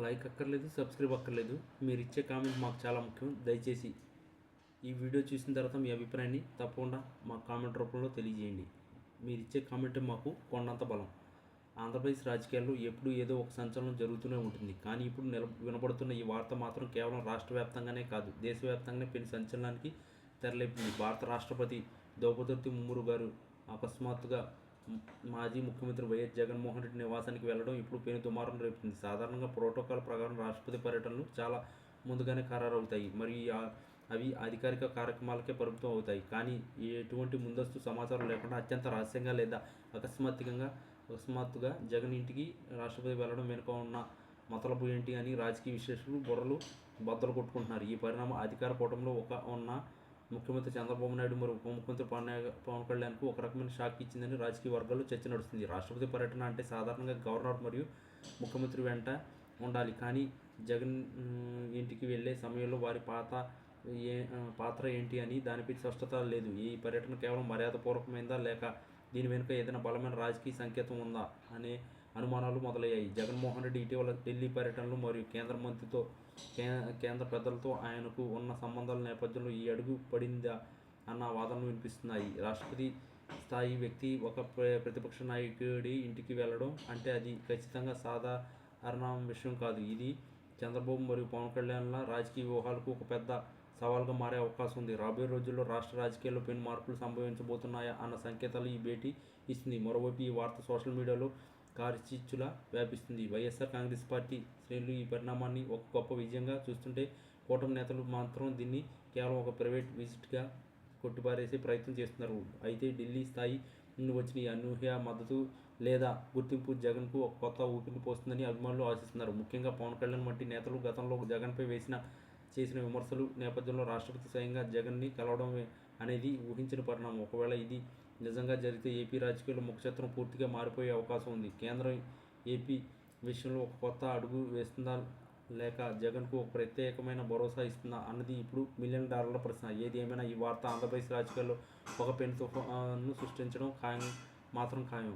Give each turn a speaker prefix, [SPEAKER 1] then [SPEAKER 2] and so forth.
[SPEAKER 1] Like అక్కర్లేదు, subscribe అక్కర్లేదు. మీరు ఇచ్చే కామెంట్ మాకు చాలా ముఖ్యం. దయచేసి ఈ వీడియో చూసిన తర్వాత మీ అభిప్రాయాన్ని తప్పకుండా మా కామెంట్ రూపంలో తెలియజేయండి. మీరు ఇచ్చే కామెంట్ మాకు కొండంత బలం. ఆంధ్రప్రదేశ్ రాజకీయాల్లో ఎప్పుడు ఏదో ఒక సంచలనం జరుగుతూనే ఉంటుంది. కానీ ఇప్పుడు వినపడుతున్న ఈ వార్త మాత్రం కేవలం రాష్ట్ర వ్యాప్తంగానే కాదు, దేశవ్యాప్తంగానే పెను సంచలనానికి తెరలేపింది. భారత రాష్ట్రపతి ద్రౌపది ముర్ము గారు అకస్మాత్తుగా మాజీ ముఖ్యమంత్రి వైఎస్ జగన్మోహన్ రెడ్డి నివాసానికి వెళ్లడం ఇప్పుడు పెను దుమారం రేపుతుంది. సాధారణంగా ప్రోటోకాల్ ప్రకారం రాష్ట్రపతి పర్యటనలు చాలా ముందుగానే ఖరారవుతాయి, మరియు అవి అధికారిక కార్యక్రమాలకే పరిమితం అవుతాయి. కానీ ఎటువంటి ముందస్తు సమాచారం లేకుండా అత్యంత రహస్యంగా లేదా అకస్మాత్తుగా జగన్ ఇంటికి రాష్ట్రపతి వెళ్లడం వెనుక ఉన్న మతలబు ఏంటి అని రాజకీయ విశ్లేషకులు బుర్రలు బద్దలు కొట్టుకుంటున్నారు. ఈ పరిణామం అధికార కూటమిలో ఉన్న ముఖ్యమంత్రి చంద్రబాబు నాయుడు మరియు ఉప ముఖ్యమంత్రి పవన్ కళ్యాణ్కు ఒక రకమైన షాక్ ఇచ్చిందని రాజకీయ వర్గాల్లో చర్చ నడుస్తుంది. రాష్ట్రపతి పర్యటన అంటే సాధారణంగా గవర్నర్ మరియు ముఖ్యమంత్రి వెంట ఉండాలి. కానీ జగన్ ఇంటికి వెళ్ళే సమయంలో వారి పాత్ర ఏంటి అని దానిపై స్పష్టత లేదు. ఈ పర్యటన కేవలం మర్యాదపూర్వకమైందా, లేక దీని వెనుక ఏదైనా బలమైన రాజకీయ సంకేతం ఉందా అనే అనుమానాలు మొదలయ్యాయి. జగన్మోహన్ రెడ్డి ఇటీవల ఢిల్లీ పర్యటనలు మరియు కేంద్ర పెద్దలతో ఆయనకు ఉన్న సంబంధాల నేపథ్యంలో ఈ అడుగు పడిందా అన్న వాదనలు వినిపిస్తున్నాయి. రాష్ట్రపతి స్థాయి వ్యక్తి ఒక ప్రతిపక్ష నాయకుడి ఇంటికి వెళ్ళడం అంటే అది ఖచ్చితంగా సాధారణ విషయం కాదు. ఇది చంద్రబాబు మరియు పవన్ కళ్యాణ్ల రాజకీయ వ్యూహాలకు ఒక పెద్ద సవాల్గా మారే అవకాశం ఉంది. రాబోయే రోజుల్లో రాష్ట్ర రాజకీయాల్లో పెను మార్పులు సంభవించబోతున్నాయా అన్న సంకేతాలు ఈ భేటీ ఇస్తుంది. మరోవైపు ఈ వార్త సోషల్ మీడియాలో కార్చిచ్చులా వ్యాపిస్తుంది. వైఎస్ఆర్ కాంగ్రెస్ పార్టీ శ్రేణులు ఈ పరిణామాన్ని ఒక గొప్ప విజయంగా చూస్తుంటే, కూటమి నేతలు మాత్రం దీన్ని కేవలం ఒక ప్రైవేట్ విజిట్గా కొట్టిపారేసే ప్రయత్నం చేస్తున్నారు. అయితే ఢిల్లీ స్థాయి నుండి వచ్చిన ఈ అనూహ్య మద్దతు లేదా గుర్తింపు జగన్కు ఒక కొత్త ఊపిరిని పోస్తుందని అభిమానులు ఆశిస్తున్నారు. ముఖ్యంగా పవన్ కళ్యాణ్ వంటి నేతలు గతంలో జగన్పై చేసిన విమర్శలు నేపథ్యంలో రాష్ట్రపతి స్వయంగా జగన్ని కలవడం అనేది ఊహించిన పరిణామం. ఒకవేళ ఇది నిజంగా జరిగితే ఏపీ రాజకీయాల్లో ముఖచిత్రం పూర్తిగా మారిపోయే అవకాశం ఉంది. కేంద్రం ఏపీ విషయంలో ఒక కొత్త అడుగు వేస్తుందా, లేక జగన్కు ఒక ప్రత్యేకమైన భరోసా ఇస్తుందా అన్నది ఇప్పుడు $1,000,000 ప్రశ్న. ఏది ఏమైనా ఈ వార్త ఆంధ్రప్రదేశ్ రాజకీయాల్లో ఒక పెను తుఫాను సృష్టించడం ఖాయం.